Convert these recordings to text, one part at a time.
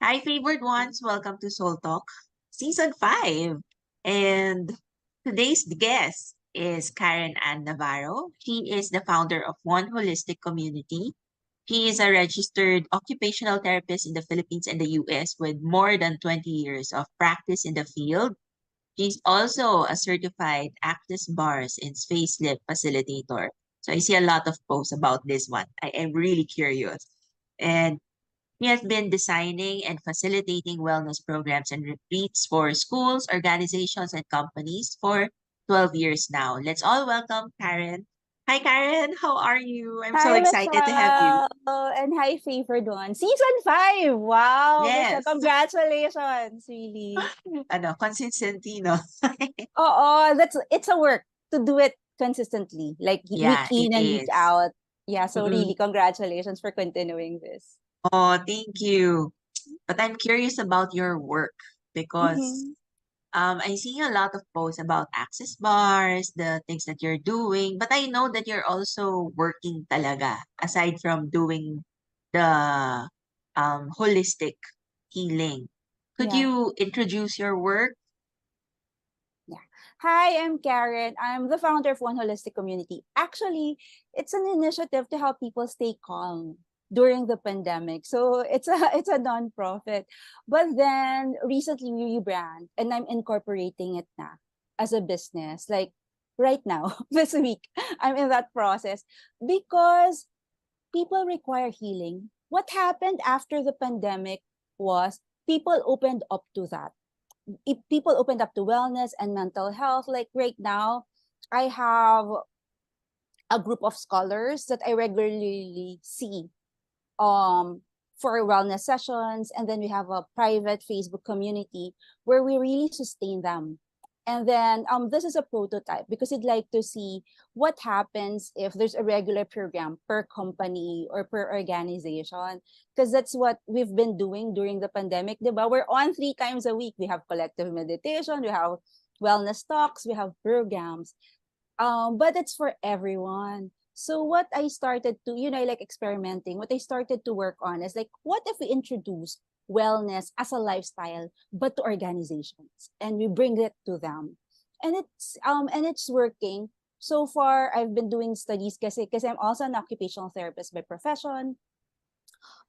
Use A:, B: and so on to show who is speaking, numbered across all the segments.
A: Hi, favored ones. Welcome to Soul Talk Season 5. And today's guest is Karen Ann Navarro. She is the founder of One Holistic Community. She is a registered occupational therapist in the Philippines and the US with more than 20 years of practice in the field. She's also a certified Access Bars and Facelift Facilitator. So I see a lot of posts about this one. I am really curious. And he has been designing and facilitating wellness programs and retreats for schools, organizations, and companies for 12 years now. Let's all welcome Karen. Hi, Karen. How are you? I'm so
B: Hi,
A: excited to have you.
B: Michelle, and hi, favored one. Season 5! Wow, Michelle,
A: Yes.
B: congratulations, really.
A: Consistency, no?
B: Oh, it's a work to do it consistently, like week
A: Yeah, it
B: in and week
A: is.
B: out. Yeah, so
A: Mm-mm.
B: really, congratulations for continuing this.
A: Oh, thank you. But I'm curious about your work because
B: Mm-hmm.
A: I see a lot of posts about access bars, the things that you're doing, but I know that you're also working talaga aside from doing the holistic healing. Could
B: Yeah.
A: you introduce your work?
B: Yeah. Hi, I'm Karen. I'm the founder of One Holistic Community. Actually, it's an initiative to help people stay calm during the pandemic. So it's a it's a nonprofit. But then recently we rebrand and I'm incorporating it now as a business. Like right now, this week, I'm in that process because people require healing. What happened after the pandemic was people opened up to that. People opened up to wellness and mental health. Like right now, I have a group of scholars that I regularly see um for wellness sessions, and then we have a private Facebook community where we really sustain them. And then this is a prototype because I'd like to see what happens if there's a regular program per company or per organization, because that's what we've been doing during the pandemic, diba? We're on 3 times a week. We have collective meditation, we have wellness talks, we have programs, but it's for everyone. So what I started to, I like experimenting. What I started to work on is like, what if we introduce wellness as a lifestyle, but to organizations, and we bring it to them, and it's working. So far, I've been doing studies because I'm also an occupational therapist by profession.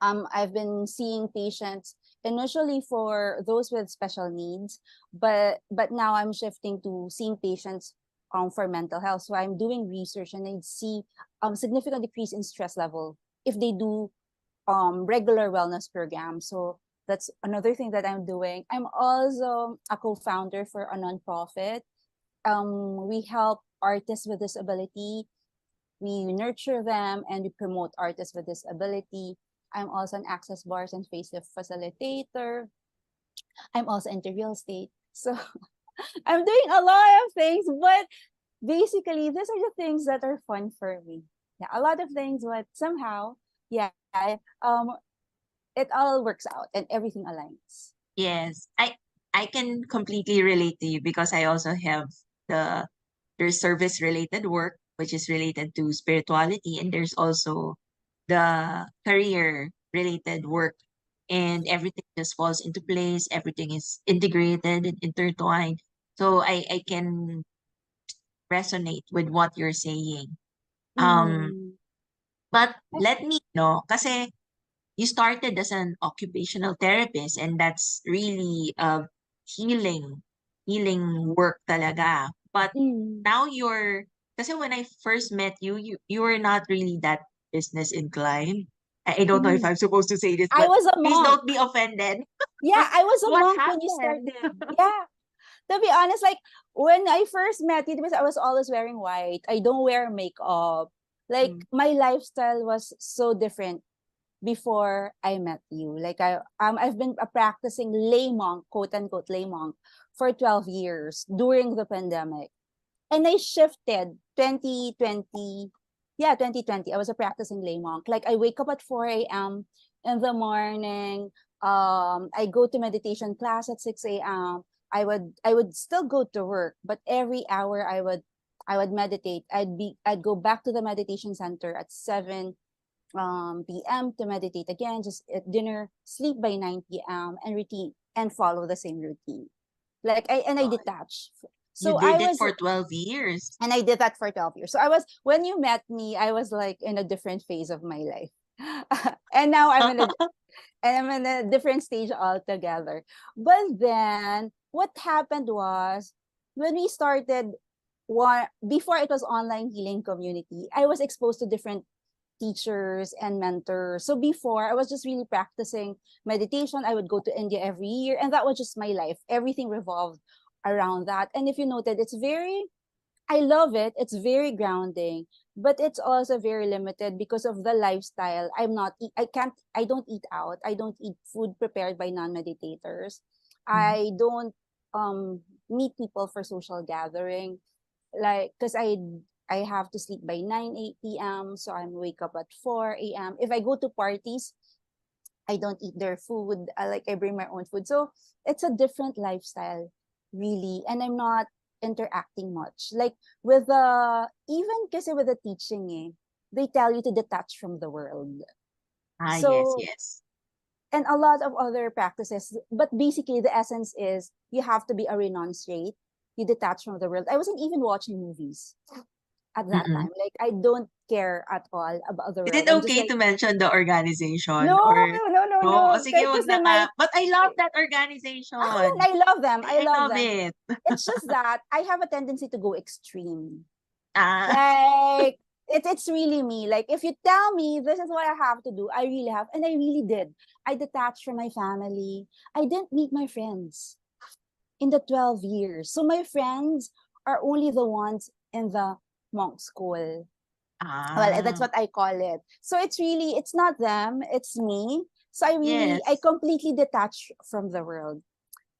B: I've been seeing patients initially for those with special needs, but now I'm shifting to seeing patients for mental health. So I'm doing research and I see significant decrease in stress level if they do regular wellness programs. So that's another thing that I'm doing. I'm also a co-founder for a nonprofit. We help artists with disability, we nurture them, and we promote artists with disability. I'm also an Access Bars and Facelift Facilitator. I'm also into real estate. So I'm doing a lot of things, but basically, these are the things that are fun for me. Yeah, a lot of things, but somehow, yeah, it all works out and everything aligns.
A: Yes, I can completely relate to you because I also have the there's service related work which is related to spirituality, and there's also the career related work, and everything just falls into place, everything is integrated and intertwined. So I can resonate with what you're saying. Um
B: Mm-hmm.
A: but let me know kasi you started as an occupational therapist, and that's really healing healing work talaga. But
B: Mm.
A: now you're kasi when I first met you, you were not really that business inclined. I don't know if
B: Mm.
A: I'm supposed to say this,
B: I
A: but
B: was a
A: please
B: monk.
A: don't be offended.
B: Yeah, I was a
A: What
B: monk when you
A: happened?
B: started. Yeah. To be honest, like when I first met you, because I was always wearing white. I don't wear makeup. Like
A: Mm.
B: my lifestyle was so different before I met you. Like I've been a practicing lay monk, quote unquote lay monk, for 12 years during the pandemic. And I shifted 2020. Yeah, 2020. I was a practicing lay monk. Like I wake up at 4 a.m. in the morning. I go to meditation class at 6 a.m. I would still go to work, but every hour I would meditate. I'd go back to the meditation center at 7 p.m. to meditate again, just at dinner, sleep by 9 p.m. and routine and follow the same routine. Like I
A: God.
B: detach.
A: You
B: So I
A: did it
B: was
A: for 12 years.
B: and I did that for 12 years. So when you met me, I was like in a different phase of my life. And now I'm in a different stage altogether. But then what happened was when we started before it was online healing community, I was exposed to different teachers and mentors. So before I was just really practicing meditation. I would go to India every year, and that was just my life. Everything revolved around that. And if you noted, I love it. It's very grounding, but it's also very limited because of the lifestyle. I don't eat out. I don't eat food prepared by non-meditators.
A: Mhm.
B: I don't meet people for social gathering, like, because I have to sleep by 8 p.m. So I wake up at 4 a.m. If I go to parties, I don't eat their food. I bring my own food. So it's a different lifestyle, really. And I'm not interacting much. Like with even kasi with the teaching, they tell you to detach from the world.
A: Ah, yes,
B: So,
A: yes.
B: and a lot of other practices, but basically the essence is you have to be a renunciate. You detach from the world. I wasn't even watching movies at that
A: Mm-mm.
B: time. Like I don't care at all about the
A: Is
B: world.
A: it
B: I'm just
A: okay
B: like,
A: to mention the organization
B: no,
A: or
B: no, no,
A: no? O
B: no.
A: sige, wag
B: Because
A: na
B: they
A: nga.
B: might.
A: But I love that organization.
B: I love them. I
A: I
B: love
A: love
B: them.
A: it.
B: It's just that I have a tendency to go extreme.
A: Ah,
B: Like it's really me. Like if you tell me this is what I have to do, I really have, and I really did. I detached from my family. I didn't meet my friends in the 12 years. So my friends are only the ones in the monk school. Well, that's
A: ah,
B: what I call it. So it's not them, it's me. So I
A: yes.
B: completely detached from the world.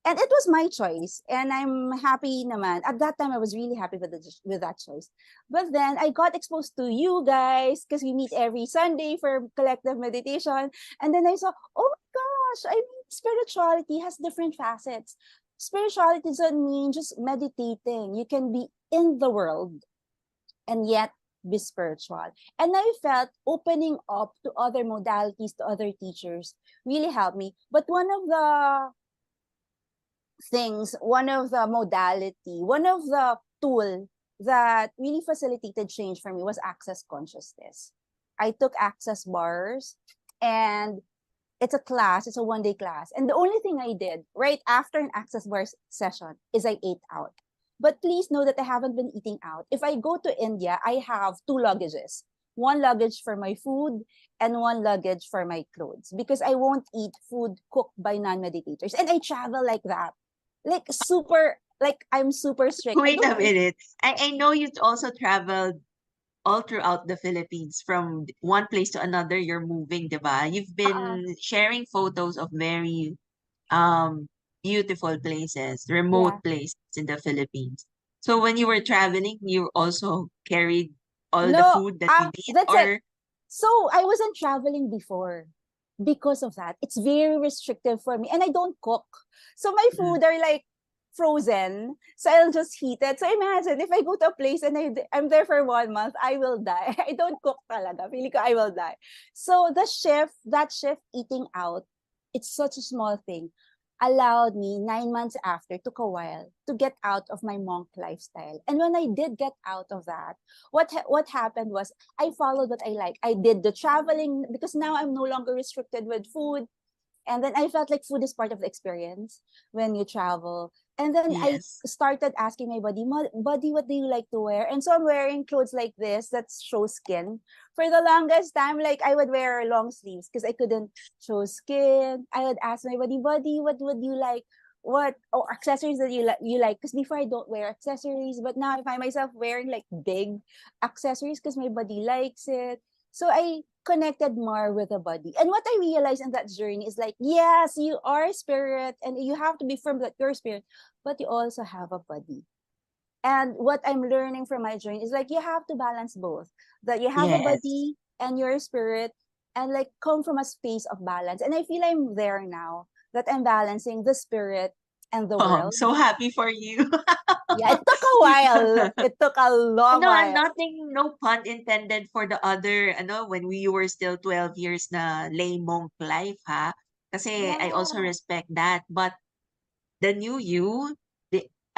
B: And it was my choice, and I'm happy naman. At that time I was really happy with that choice. But then I got exposed to you guys because we meet every Sunday for collective meditation, and then I saw, oh my gosh, I mean, spirituality has different facets. Spirituality doesn't mean just meditating. You can be in the world and yet be spiritual. And I felt opening up to other modalities, to other teachers really helped me. But one of the modality, one of the tool that really facilitated change for me was access consciousness. I took access bars, and it's a 1 day class. And the only thing I did right after an access bars session is I ate out. But please know that I haven't been eating out. If I go to India, I have two luggages. One luggage for my food and one luggage for my clothes, because I won't eat food cooked by non-meditators. And I travel like that. Like super, like I'm super strict. I
A: Wait
B: don't
A: a minute. I know you also traveled all throughout the Philippines from one place to another. You're moving, diba? You've
B: uh,
A: been sharing photos of very um beautiful places, remote
B: yeah.
A: places in the Philippines. So when you were traveling, you also carried all the
B: No,
A: food that you need,
B: that's it.
A: or
B: So I wasn't traveling before because of that. It's very restrictive for me, and I don't cook. So my
A: mm,
B: food are like frozen. So I'll just heat it. So imagine if I go to a place and I'm there for 1 month, I will die. I don't cook talaga. Feeling ko I will die. So that shift eating out, it's such a small thing, allowed me 9 months after, took a while to get out of my monk lifestyle. And when I did get out of that, what happened was I followed what I like. I did the traveling because now I'm no longer restricted with food. And then I felt like food is part of the experience when you travel. And then I
A: yes.
B: started asking my buddy, what do you like to wear? And so I'm wearing clothes like this that show skin. For the longest time, like I would wear long sleeves because I couldn't show skin. I would ask my buddy, what would you like? What accessories that you like? Because before I don't wear accessories, but now I find myself wearing like big accessories because my body likes it. So I connected more with the body. And what I realized in that journey is like, yes, you are a spirit and you have to be firm that you're a spirit, but you also have a body. And what I'm learning from my journey is like, you have to balance both, that you have a
A: Yes.
B: body and your spirit, and like come from a space of balance. And I feel I'm there now, that I'm balancing the spirit and the
A: Oh, I'm
B: world.
A: so happy for you.
B: Yeah, it took a while. It took a long
A: No, I'm
B: while.
A: nothing, no pun intended for the other, when we were still 12 years na lay monk life, ha? Kasi I also
B: Yeah.
A: respect that. But the new you,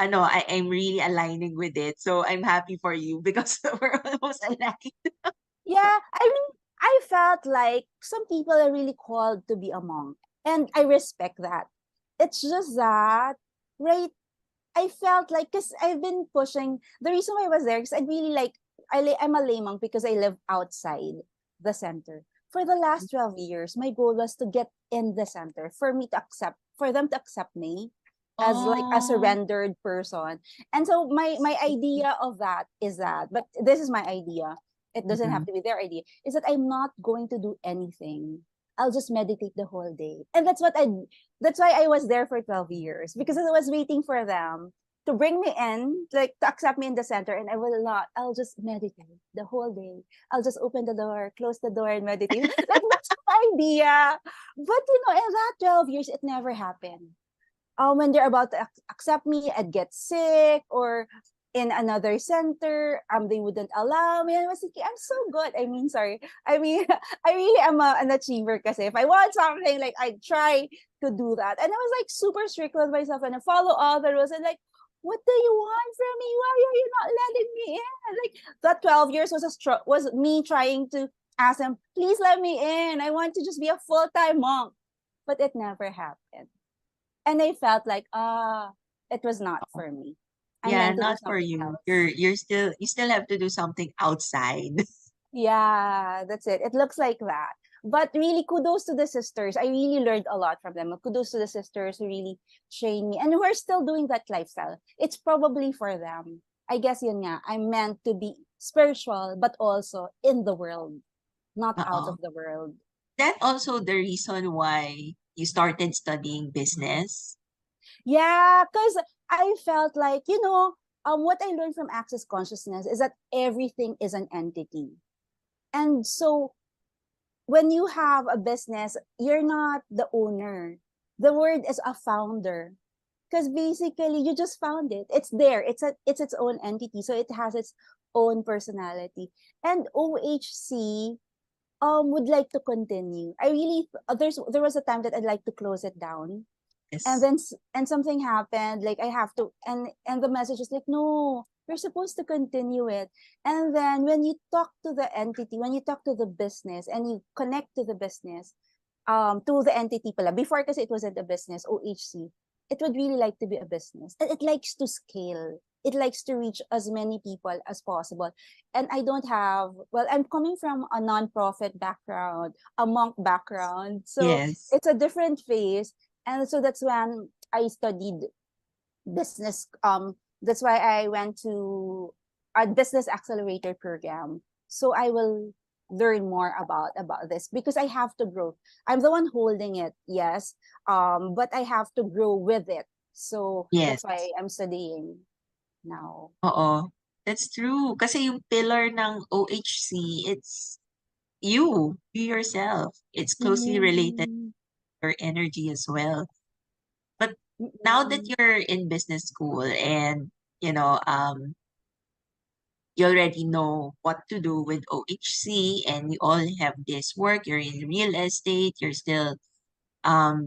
A: I am really aligning with it. So I'm happy for you because we're almost aligned.
B: Yeah, I mean, I felt like some people are really called to be a monk, and I respect that. It's just that, right? I felt like, because I've been pushing, the reason why I was there, because I really like, I'm a lay monk because I live outside the center. For the last 12 years, my goal was to get in the center, for them to accept me as like a
A: Oh,
B: surrendered person. And so my idea of that is that, but this is my idea. It doesn't have
A: mhm.
B: to be their idea. Is that I'm not going to do anything. I'll just meditate the whole day. And that's why I was there for 12 years, because I was waiting for them to bring me in, like to accept me in the center, and I'll just meditate the whole day. I'll just open the door, close the door, and meditate. Like, that's the idea. But in that 12 years, it never happened. When they're about to accept me, I'd get sick, or in another center, they wouldn't allow me. And I was thinking, I'm so good. I mean, sorry. I mean, I really am an achiever, kasi if I want something, like, I try to do that. And I was like super strict with myself, and I follow all the rules, and like, what do you want from me? Why are you not letting me in? Like, that 12 years was me trying to ask them, please let me in. I want to just be a full-time monk. But it never happened. And I felt like, it was not for me. I
A: Yeah,
B: meant to do
A: not for
B: something
A: you.
B: else.
A: You still have to do something outside.
B: Yeah, that's it. It looks like that. But really, kudos to the sisters. I really learned a lot from them. Kudos to the sisters who really trained me and who are still doing that lifestyle. It's probably for them. I guess yun nga, I'm meant to be spiritual, but also in the world, not out
A: Uh-oh.
B: of the world.
A: That also the reason why you started studying business?
B: Yeah, because I felt like, what I learned from Access Consciousness is that everything is an entity. And so when you have a business, you're not the owner. The word is a founder. Because basically you just found it. It's there. It's its own entity. So it has its own personality. And OHC would like to continue. I really there was a time that I'd like to close it down, and
A: Yes.
B: then something happened, like I have to, and the message was like, no, you're supposed to continue it. And then when you talk to the entity, when you talk to the business, and you connect to the business, to the entity pala, before, because it wasn't a business, OHC, it would really like to be a business, and it likes to scale, it likes to reach as many people as possible. And I don't have, well, I'm coming from a non-profit background, a monk background, so
A: Yes.
B: it's a different phase. And so that's when I studied business. That's why I went to a business accelerator program. So I will learn more about this, because I have to grow. I'm the one holding it, yes. But I have to grow with it. So
A: Yes.
B: that's why I'm studying now.
A: Oo. That's true. Kasi yung pillar ng OHC, it's you yourself. It's closely related
B: Mm,
A: to your energy as well. But now that
B: mm,
A: you're in business school and, you know, um, you already know what to do with OHC and you all have this work, you're in real estate, you're still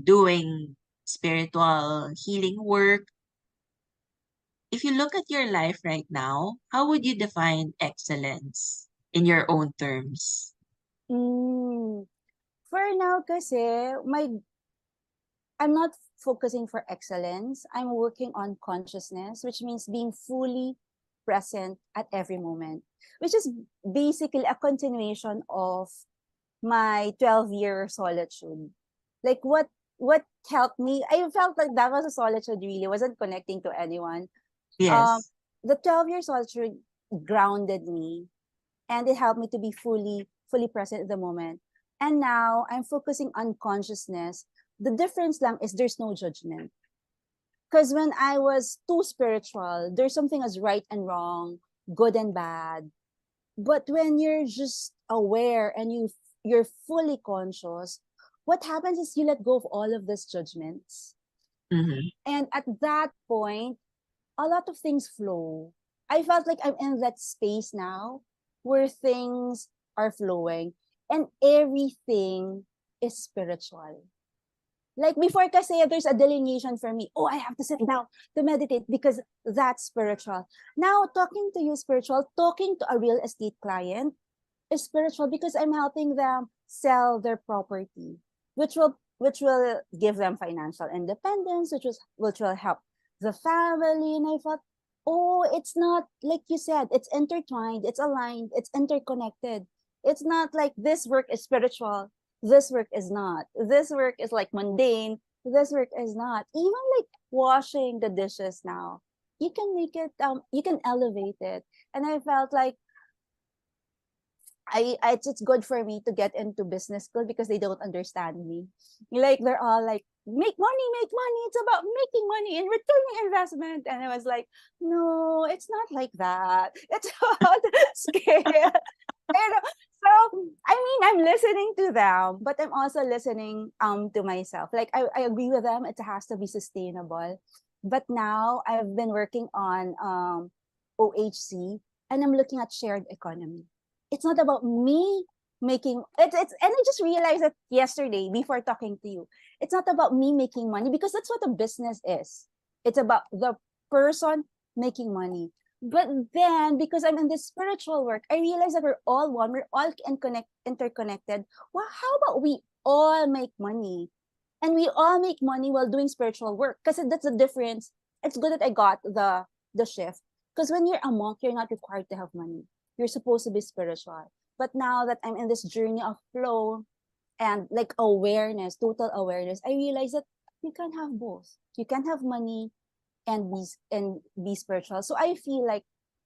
A: doing spiritual healing work. If you look at your life right now, how would you define excellence in your own terms?
B: mm. For now, kasi I'm not focusing for excellence. I'm working on consciousness, which means being fully present at every moment, which is basically a continuation of my 12-year solitude. Like, what helped me, I felt like that was a solitude, really wasn't connecting to anyone. Um,
A: Yes.
B: the 12-year solitude grounded me, and it helped me to be fully present at the moment. And now I'm focusing on consciousness. The difference lang is there's no judgment. Because when I was too spiritual, there's something as right and wrong, good and bad. But when you're just aware and you're fully conscious, what happens is you let go of all of these judgments.
A: Mhm.
B: And at that point, a lot of things flow. I felt like I'm in that space now where things are flowing and everything is spiritual. Like before kasi there's a delineation for me. Oh, I have to sit down to meditate because that's spiritual. Now, talking to you spiritual, talking to a real estate client is spiritual because I'm helping them sell their property, which will give them financial independence, which will help the family. And I thought, oh, it's not like you said, it's intertwined, it's aligned, it's interconnected. It's not like this work is spiritual, this work is not. This work is like mundane, this work is not. Even like washing the dishes now, you can make it you can elevate it. And I felt like it's good for me to get into business school because they don't understand me. Like they're all like, make money, make money. It's about making money and returning investment. And I was like, no, it's not like that. It's about scale. And so I mean, I'm listening to them, but I'm also listening to myself. Like I agree with them. It has to be sustainable. But now I've been working on OHC and I'm looking at shared economy. It's not about me making it's and I just realized that yesterday before talking to you. It's not about me making money because that's what a business is. It's about the person making money. But then because I'm in this spiritual work, I realize that we're all one, we're all interconnected. Well, how about we all make money? And we all make money while doing spiritual work because that's the difference. It's good that I got the shift because when you're a monk, you're not required to have money. You're supposed to be spiritual. But now that I'm in this journey of flow and like awareness, total awareness, I realize that you can have both. You can have money and be spiritual. So I feel like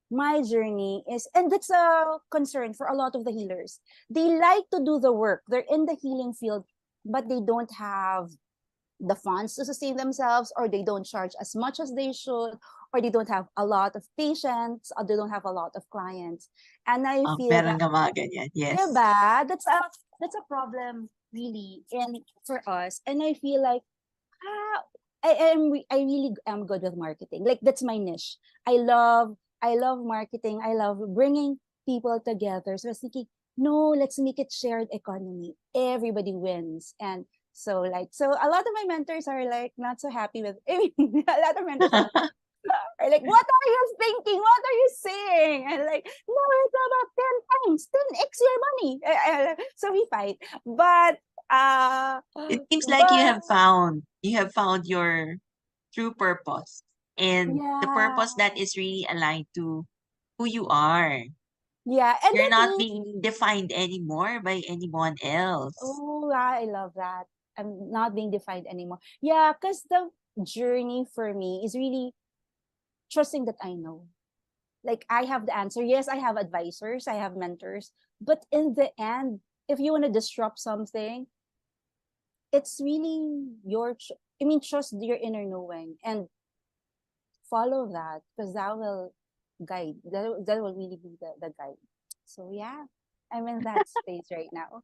B: my journey is, and that's a concern for a lot of the healers. They like to do the work. They're in the healing field, but they don't have the funds to sustain themselves, or they don't charge as much as they should, or they don't have a lot of patients, or they don't have a lot of clients. And I feel
A: Meron
B: that,
A: nga mga ganyan. Yes.
B: diba? That's a problem really in for us. And I feel like ah, I really am good with marketing. Like that's my niche. I love marketing. I love bringing people together. So I was thinking, no, let's make it shared economy. Everybody wins. And so a lot of my mentors are like not so happy with I mean, a lot of mentors are like, what are you thinking? What are you saying? And like, no, it's about 10 times, 10x your money. So we fight. But
A: It seems like
B: but
A: you have found your true purpose and the
B: yeah.
A: purpose that is really aligned to who you are.
B: Yeah, and
A: You're
B: that
A: not
B: means,
A: being defined anymore by anyone else.
B: oh, yeah, I love that. I'm not being defined anymore. Yeah, because the journey for me is really trusting that I know. Like I have the answer. Yes, I have advisors, I have mentors, but in the end, if you want to disrupt something, it's really I mean, trust your inner knowing and follow that because that will guide. That will really be the guide. So yeah, I'm in that space right now.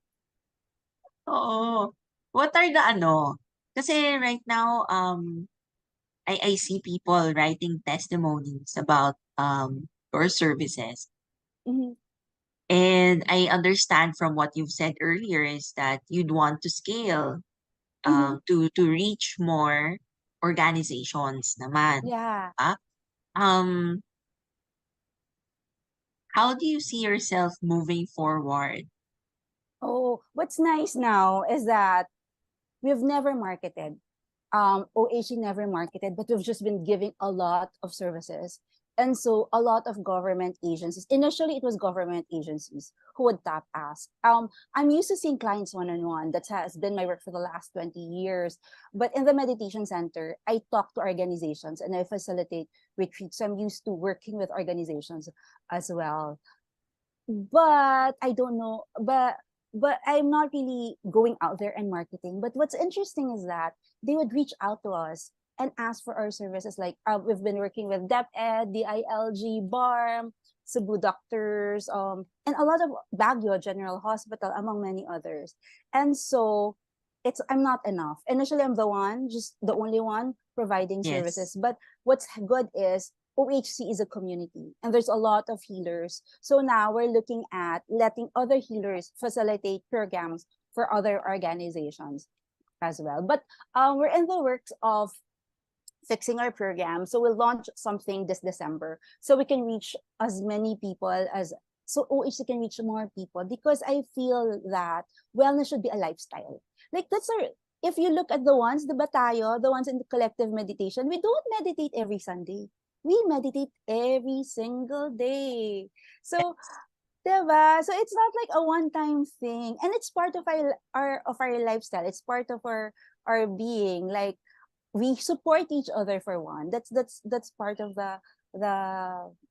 A: Oo. What are the ano? Kasi right now, I see people writing testimonies about your services.
B: Mhm,
A: And I understand from what you've said earlier is that you'd want to scale
B: mhm.
A: to reach more organizations naman.
B: Yeah.
A: Ah, um, how do you see yourself moving forward?
B: Oh, what's nice now is that we've never marketed. OAC never marketed, but we've just been giving a lot of services. And so a lot of government agencies, initially it was government agencies who would tap us. I'm used to seeing clients one-on-one. That has been my work for the last 20 years. But in the meditation center, I talk to organizations and I facilitate retreats. So I'm used to working with organizations as well. But I don't know, but I'm not really going out there and marketing. But what's interesting is that they would reach out to us and ask for our services. Like we've been working with DepEd, DILG, BARM, Cebu doctors, and a lot of Baguio General Hospital, among many others. And so I'm not enough. Initially, I'm just the only one providing
A: Yes.
B: services. But what's good is OHC is a community and there's a lot of healers. So now we're looking at letting other healers facilitate programs for other organizations as well. But we're in the works of fixing our program. So we'll launch something this December so we can reach as many people as so OHC can reach more people, because I feel that wellness should be a lifestyle. Like that's our if you look at the ones, the batayo, the ones in the collective meditation, we don't meditate every Sunday. We meditate every single day. So
A: Yes.
B: diba? So it's not like a one-time thing, and it's part of our lifestyle. It's part of our being. Like we support each other for one. That's part of the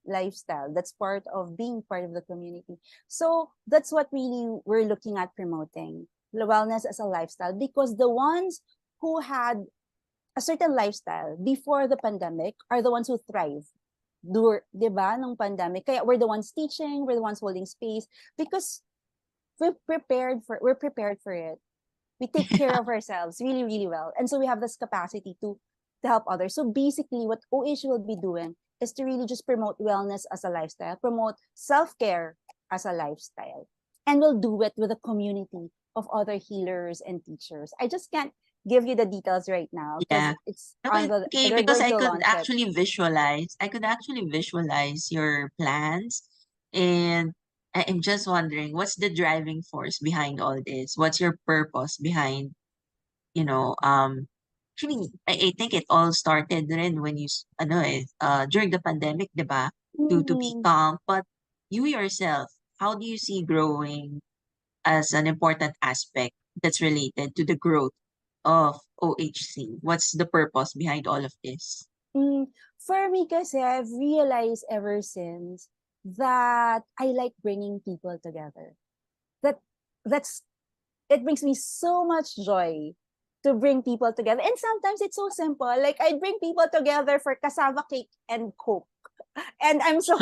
B: lifestyle. That's part of being part of the community. So that's what really we're looking at promoting, the wellness as a lifestyle, because the ones who had a certain lifestyle before the pandemic are the ones who thrive. Diba, nung pandemic. Kaya we're the ones teaching, we're the ones holding space, because we're prepared for it. We take care of ourselves really, really well. And so we have this capacity to help others. So basically what OH will be doing is to really just promote wellness as a lifestyle, promote self-care as a lifestyle. And we'll do it with a community of other healers and teachers. I just can't give you the details right now because
A: Yeah.
B: it's
A: No,
B: on
A: it's
B: the
A: okay
B: they're
A: because
B: going to launch it.
A: I could actually visualize your plans, and I'm just wondering what's the driving force behind all this? What's your purpose behind, you know, actually I think it all started rin when during the pandemic, 'di ba? To be
B: Mm,
A: calm, but you yourself, how do you see growing as an important aspect that's related to the growth of OHC? What's the purpose behind all of this?
B: for me kasi, I've realized ever since that I like bringing people together. That that's it brings me so much joy to bring people together. And sometimes it's so simple. Like I bring people together for cassava cake and coke. And I'm so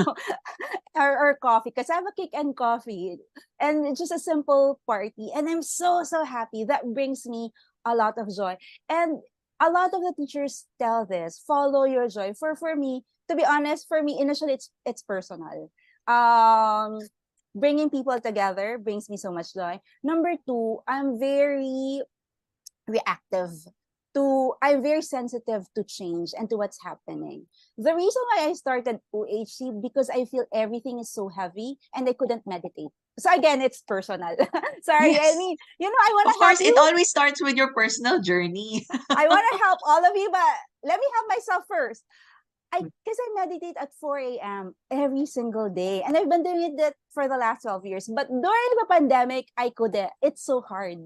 B: or coffee, cassava cake and coffee. And it's just a simple party. And I'm so happy. That brings me a lot of joy. And a lot of the teachers tell this, follow your joy. For me, to be honest, for me, initially it's personal. Um Bringing people together brings me so much joy. Number two, reactive I'm very sensitive to change and to what's happening. The reason why I started OHC because I feel everything is so heavy and I couldn't meditate. So again, it's personal. Sorry, I
A: Yes.
B: mean, I want
A: Of
B: to help
A: course, it
B: you.
A: always starts with your personal journey.
B: I want to help all of you, but let me help myself first. Because I meditate at 4 a.m. every single day. And I've been doing it for the last 12 years. But during the pandemic, I couldn't. It's so hard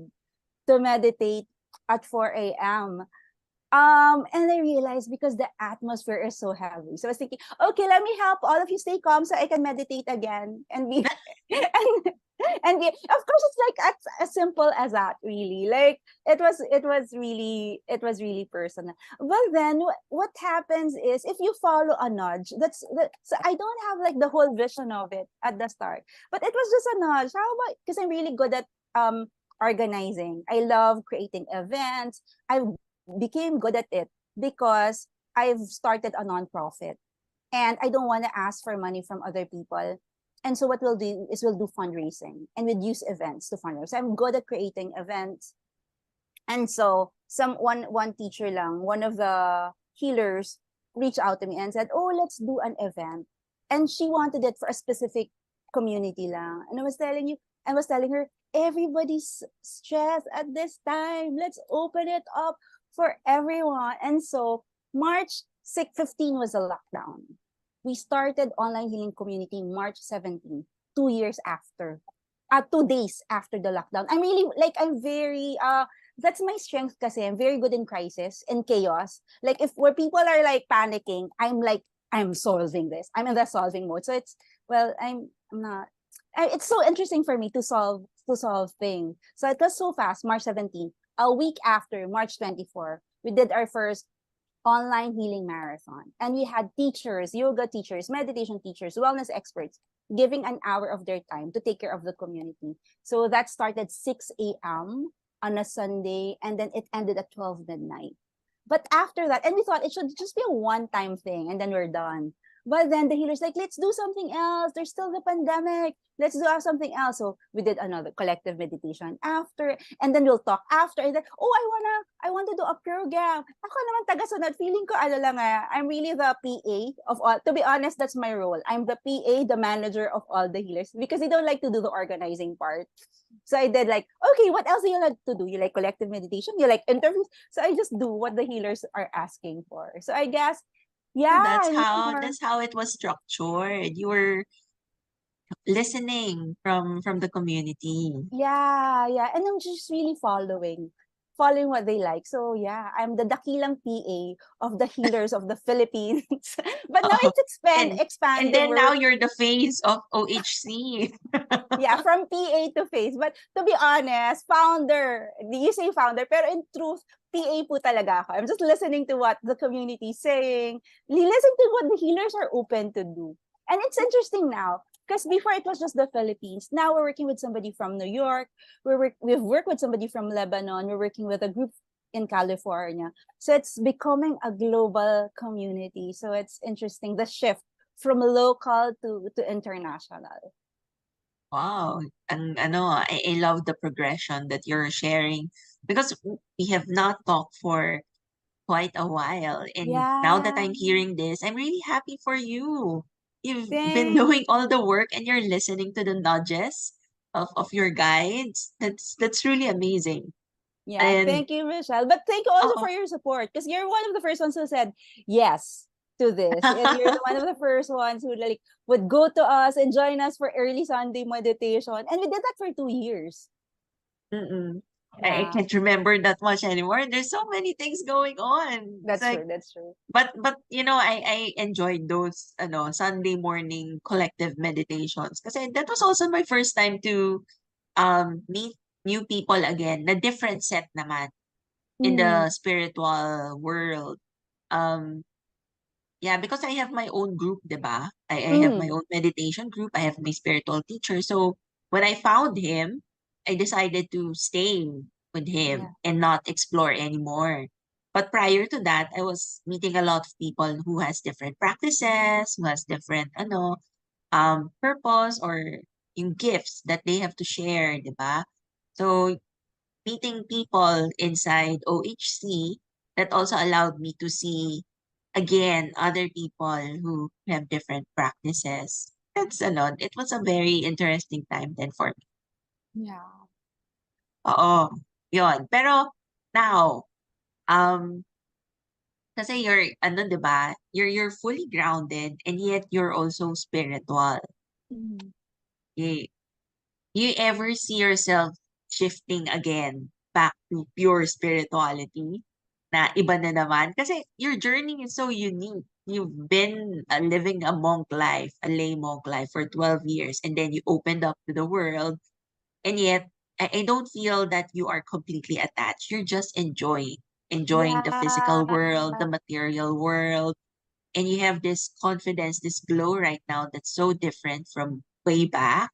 B: to meditate at 4 a.m. And I realized because the atmosphere is so heavy. So I was thinking, okay, let me help all of you stay calm so I can meditate again and be and of course it's like as simple as that, really. Like it was really personal. But then what happens is if you follow a nudge, so I don't have like the whole vision of it at the start. But it was just a nudge. How about, because I'm really good at organizing. I love creating events. I became good at it because I've started a nonprofit and I don't want to ask for money from other people. And so what we'll do is we'll do fundraising and we'll use events to fundraise. So I'm good at creating events. And so one teacher lang, one of the healers reached out to me and said, "Oh, let's do an event." And she wanted it for a specific community lang. And I was telling her, everybody's stressed at this time. Let's open it up for everyone. And so March 15 was a lockdown. We started online healing community March 17, 2 years after. 2 days after the lockdown. I'm really like I'm very that's my strength kasi I'm very good in crisis and chaos. Like if where people are like panicking, I'm solving this. I'm in the solving mode. So it's well, I'm not. It's so interesting for me to solve things. So it was so fast. March 17, a week after March 24, we did our first online healing marathon. And we had teachers, yoga teachers, meditation teachers, wellness experts giving an hour of their time to take care of the community. So that started 6 a.m. on a Sunday, and then it ended at 12 midnight. But after that, and we thought it should just be a one-time thing, and then we're done. But then the healer's like, let's do something else. There's still the pandemic. Let's do something else. So we did another collective meditation after, and then we'll talk after. And then, oh, I want to do a program. Ako naman taga-sunod. Feeling ko, I'm really the PA of all. To be honest, that's my role. I'm the PA, the manager of all the healers, because they don't like to do the organizing part. So I did like, okay, what else do you like to do? You like collective meditation? You like interviews? So I just do what the healers are asking for. So I guess,
A: Yeah,
B: yeah, I'm more,
A: that's how it was structured. You were listening from the community.
B: yeah. And I'm just really following what they like. So yeah, I'm the dakilang PA of the healers of the Philippines. But now
A: Oh,
B: it's
A: and
B: expanding.
A: then now you're the face of OHC.
B: Yeah, from PA to face. But to be honest, founder, you say founder, pero in truth, PA po talaga ako. I'm just listening to what the community is saying, listen to what the healers are open to do. And it's interesting now, because before it was just the Philippines. Now we're working with somebody from New York. We've worked with somebody from Lebanon. We're working with a group in California. So it's becoming a global community. So it's interesting, the shift from local to international.
A: Wow. And I love the progression that you're sharing because we have not talked for quite a while. And now that
B: Yeah.
A: I'm hearing this, I'm really happy for you. You've been
B: Thanks.
A: doing all the work and you're listening to the nudges of your guides. That's really amazing.
B: Yeah,
A: And
B: thank you, Michelle. But thank you also
A: oh,
B: for your support, because you're one of the first ones who said yes to this. And you're one of the first ones who like would go to us and join us for early Sunday meditation. And we did that for 2 years.
A: mm-mm. I
B: Yeah,
A: can't remember that much anymore. There's so many things going on. It's
B: that's
A: like
B: true. That's true.
A: but I enjoyed those Sunday morning collective meditations kasi that was also my first time to meet new people again, na different set naman in
B: Mm,
A: the spiritual world. Um yeah, because I have my own group, 'di ba? I have my
B: mm,
A: own meditation group. I have my spiritual teacher. So when I found him, I decided to stay with
B: yeah.
A: him and not explore anymore. But prior to that, I was meeting a lot of people who has different practices, who has different purpose or yung gifts that they have to share, 'di ba? So meeting people inside OHC that also allowed me to see again other people who have different practices. That's a lot. It was a very interesting time then for me.
B: Yeah.
A: Oo, yun. Pero now, um, kasi you're, 'di ba? You're fully grounded and yet you're also spiritual.
B: Mm.
A: You, you ever see yourself shifting again back to pure spirituality? Na iba na naman? Kasi your journey is so unique. You've been living a monk life, a lay monk life for 12 years, and then you opened up to the world. And yet, I don't feel that you are completely attached. You're just enjoying the physical
B: Yeah.
A: world, the material world. And you have this confidence, this glow right now that's so different from way back.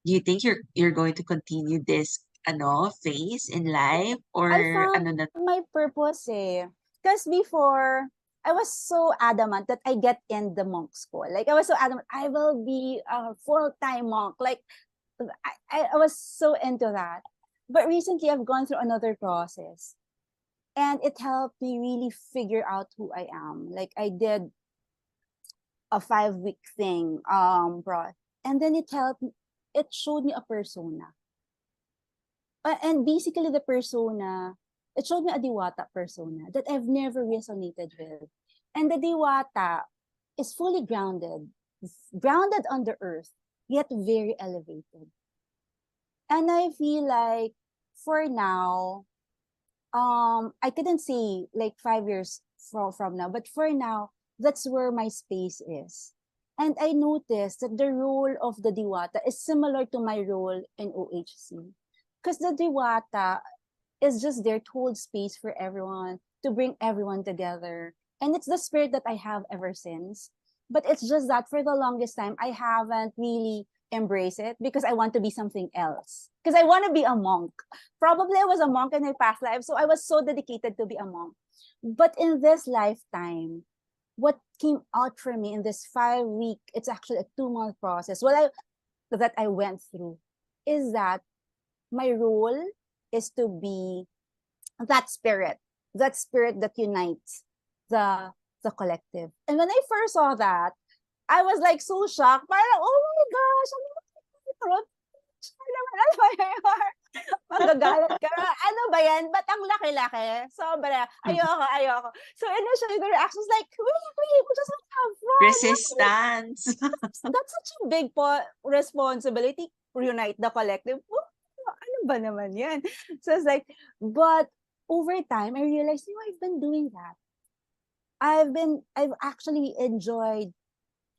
A: Do you think you're going to continue this phase in life
B: I
A: or
B: found
A: na
B: my purpose eh. Because before, I was so adamant that I get in the monk school. Like, I was so adamant, I will be a full-time monk. Like, I was so into that. But recently, I've gone through another process. And it helped me really figure out who I am. Like, I did a 5-week thing, and then it showed me a persona. And basically the persona, it showed me a Diwata persona that I've never resonated with. And the Diwata is fully grounded on the earth, yet very elevated. And I feel like for now, I couldn't say like 5 years from now, but for now, that's where my space is. And I noticed that the role of the Diwata is similar to my role in OHC. Because the Diwata is just there to hold space for everyone, to bring everyone together. And it's the spirit that I have ever since. But it's just that for the longest time, I haven't really embrace it because I want to be something else. Because I want to be a monk. Probably I was a monk in my past life, so I was so dedicated to be a monk. But in this lifetime, what came out for me in this 5-week, it's actually a 2-month process, that I went through, is that my role is to be that spirit that unites the collective. And when I first saw that, I was like so shocked. Parang, oh my gosh, magagalit ka. Ano ba yan? Ba't ang laki-laki? Sobra. Ayoko. So initially, the reaction was like, wait, we just want to have fun.
A: Resistance.
B: That's such a big responsibility. Reunite the collective. Ano ba naman yan? So it's like, but over time, I realized, I've been doing that. I've actually enjoyed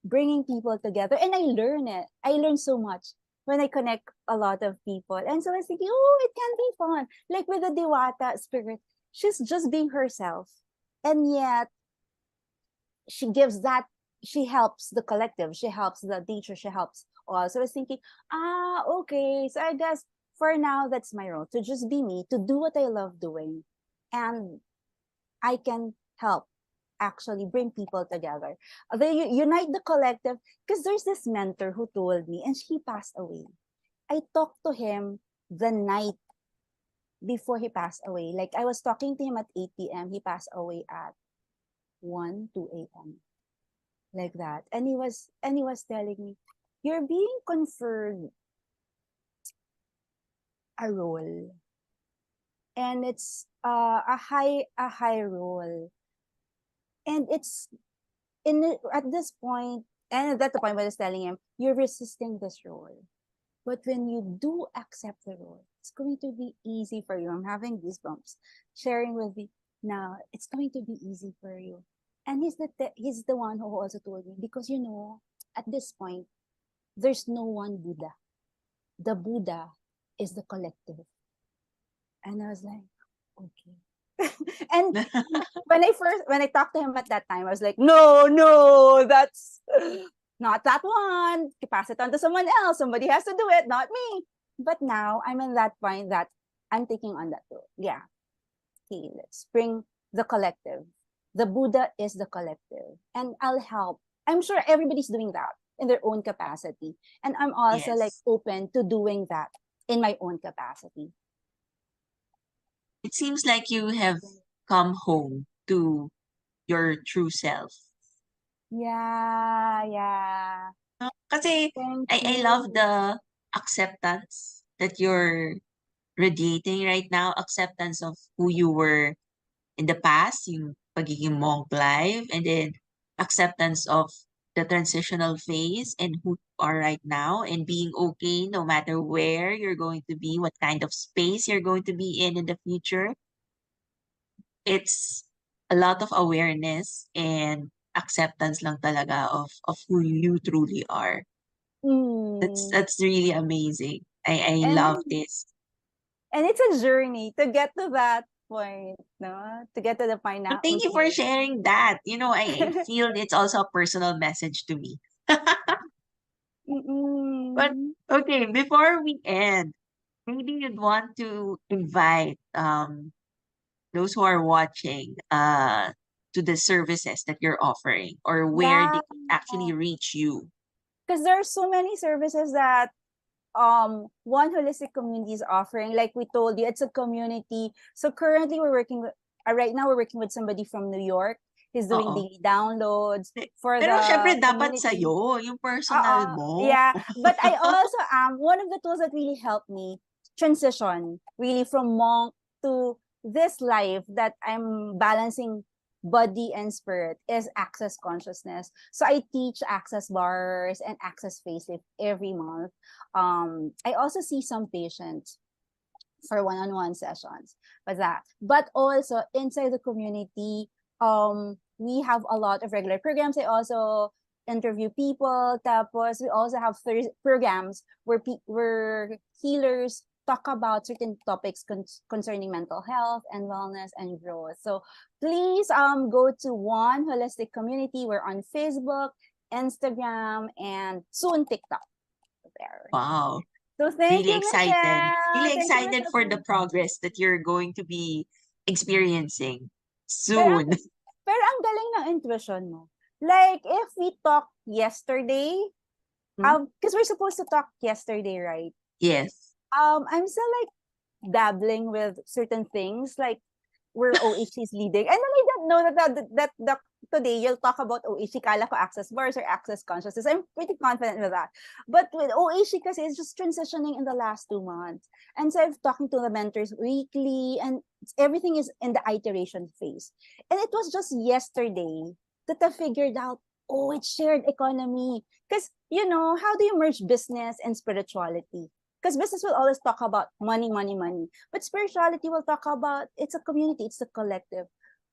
B: bringing people together, and I learn it. I learn so much when I connect a lot of people. And so I was thinking, it can be fun. Like with the Diwata spirit, she's just being herself. And yet, she helps the collective. She helps the teacher. She helps all. So I was thinking, okay. So I guess for now, that's my role, to just be me, to do what I love doing. And I can help actually bring people together. They unite the collective, because there's this mentor who told me, and he passed away. I talked to him the night before he passed away. Like I was talking to him at 8 p.m. He passed away at 2 a.m. Like that. And he was telling me, you're being conferred a role. And it's a high role. And it's at this point, and at that point when I was telling him, you're resisting this role. But when you do accept the role, it's going to be easy for you. I'm having goosebumps sharing with you now. It's going to be easy for you. And he's the one who also told me, because at this point, there's no one Buddha. The Buddha is the collective. And I was like, okay. And when I talked to him at that time, I was like, no, that's not that one. Pass it on to someone else. Somebody has to do it, not me. But now I'm in that point that I'm taking on that role. Yeah. Okay, let's bring the collective. The Buddha is the collective. And I'll help. I'm sure everybody's doing that in their own capacity. And I'm also like open to doing that in my own capacity.
A: It seems like you have come home to your true self.
B: Yeah.
A: Kasi I love the acceptance that you're radiating right now. Acceptance of who you were in the past, yung pagiging monk life, and then acceptance of the transitional phase and who you are right now, and being okay no matter where you're going to be, what kind of space you're going to be in the future. It's a lot of awareness and acceptance lang talaga of who you truly are. That's really amazing. I love this.
B: And it's a journey to get to that point, no? To get to the point now.
A: Thank you for sharing that. I feel it's also a personal message to me. But okay, before we end, maybe you'd want to invite those who are watching to the services that you're offering, or where they can actually reach you.
B: Because there are so many services that One Holistic Community is offering. Like we told you, it's a community. So currently we're working with, right now we're working with somebody from New York. He's doing daily downloads for
A: Pero
B: the
A: syempre dapat
B: community.
A: sa'yo, yung personal mo.
B: Yeah, but I also one of the tools that really helped me transition really from monk to this life that I'm balancing body and spirit is Access Consciousness. So I teach Access Bars and Access Facelift every month. I also see some patients for one-on-one sessions, but also inside the community, we have a lot of regular programs. I also interview people. Tapos we also have programs where healers talk about certain topics concerning mental health and wellness and growth. So please go to One Holistic Community. We're on Facebook, Instagram, and soon TikTok. there.
A: Wow.
B: So thank
A: Really
B: you,
A: excited.
B: Michelle.
A: Really
B: Thank you,
A: excited for the
B: Michelle.
A: progress that you're going to be experiencing
B: Pero
A: soon.
B: pero ang galing ng intuition mo. Like, if we talked yesterday,
A: Hmm?
B: because we're supposed to talk yesterday, right?
A: Yes.
B: I'm still like dabbling with certain things, like where 𝗏𝗏𝗀𝐻 is leading. And then I didn't know that today you'll talk about 𝗏𝗏𝗀𝐻. Kala ko Access Bars or Access Consciousness. I'm pretty confident with that. But with 𝗏𝗏𝗀𝐻 kasi it's just transitioning in the last 2 months. And so I'm talking to the mentors weekly, and everything is in the iteration phase. And it was just yesterday that I figured out, oh, it's shared economy. Because, how do you merge business and spirituality? Because business will always talk about money, money, money. But spirituality will talk about it's a community, it's a collective.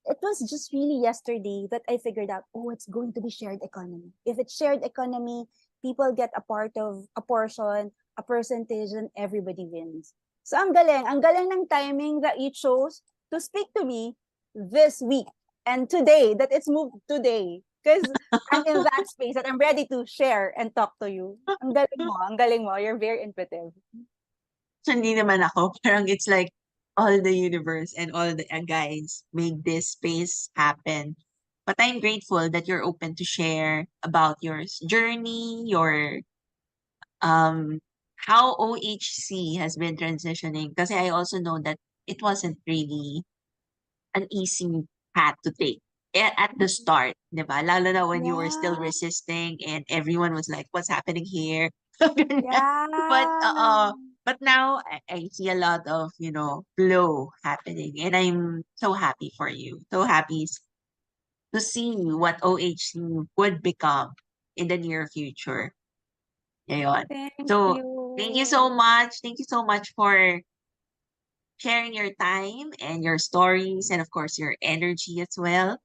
B: It was just really yesterday that I figured out, oh, it's going to be shared economy. If it's shared economy, people get a part of a portion, a percentage, and everybody wins. So ang galing ng timing that you chose to speak to me this week and today, that it's moved today. Because I'm in that space that I'm ready to share and talk to you. Ang galing mo. You're very intuitive.
A: So, hindi naman ako. Parang it's like all the universe and all the guides made this space happen. But I'm grateful that you're open to share about your journey, your um how OHC has been transitioning. Because I also know that it wasn't really an easy path to take at the start, 'di ba? Lalo na when you were still
B: Yeah.
A: resisting and everyone was like, "What's happening here?" Ganyan. But
B: Yeah.
A: but now I see a lot of, flow happening, and I'm so happy for you. So happy to see what OHC would become in the near future. Ayun.
B: Thank
A: So, thank you so
B: you.
A: much. Thank you so much for sharing your time and your stories and of course your energy as well.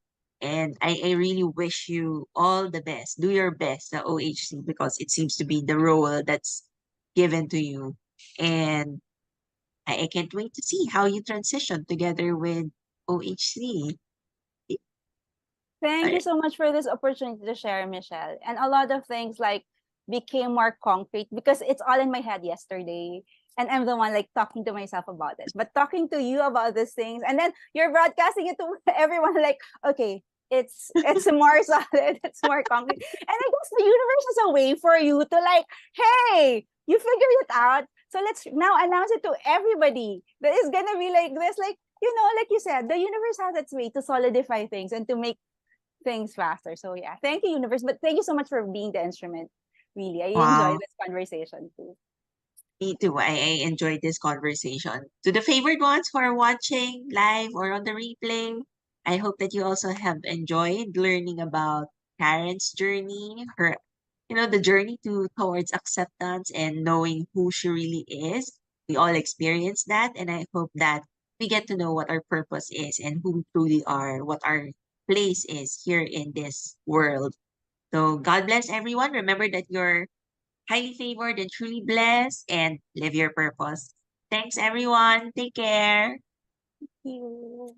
A: And I really wish you all the best. Do your best at OHC because it seems to be the role that's given to you. And I can't wait to see how you transition together with OHC.
B: Thank you
A: Alright.
B: so much for this opportunity to share, Michelle. And a lot of things like became more concrete because it's all in my head yesterday. And I'm the one like talking to myself about it. But talking to you about these things, and then you're broadcasting it to everyone like, okay, it's more solid, it's more concrete. And I guess the universe is a way for you to like, hey, you figured it out. So let's now announce it to everybody that is gonna be like this, like, like you said, the universe has its way to solidify things and to make things faster. So yeah, thank you, universe. But thank you so much for being the instrument. Really, I enjoy
A: Wow.
B: this conversation too.
A: Me too. I enjoyed this conversation. To the favored ones who are watching live or on the replay, I hope that you also have enjoyed learning about Karen's journey, the journey towards acceptance and knowing who she really is. We all experience that, and I hope that we get to know what our purpose is and who we truly are, what our place is here in this world. So God bless everyone. Remember that you're highly favored and truly blessed and live your purpose. Thanks everyone. Take care.
B: Thank you.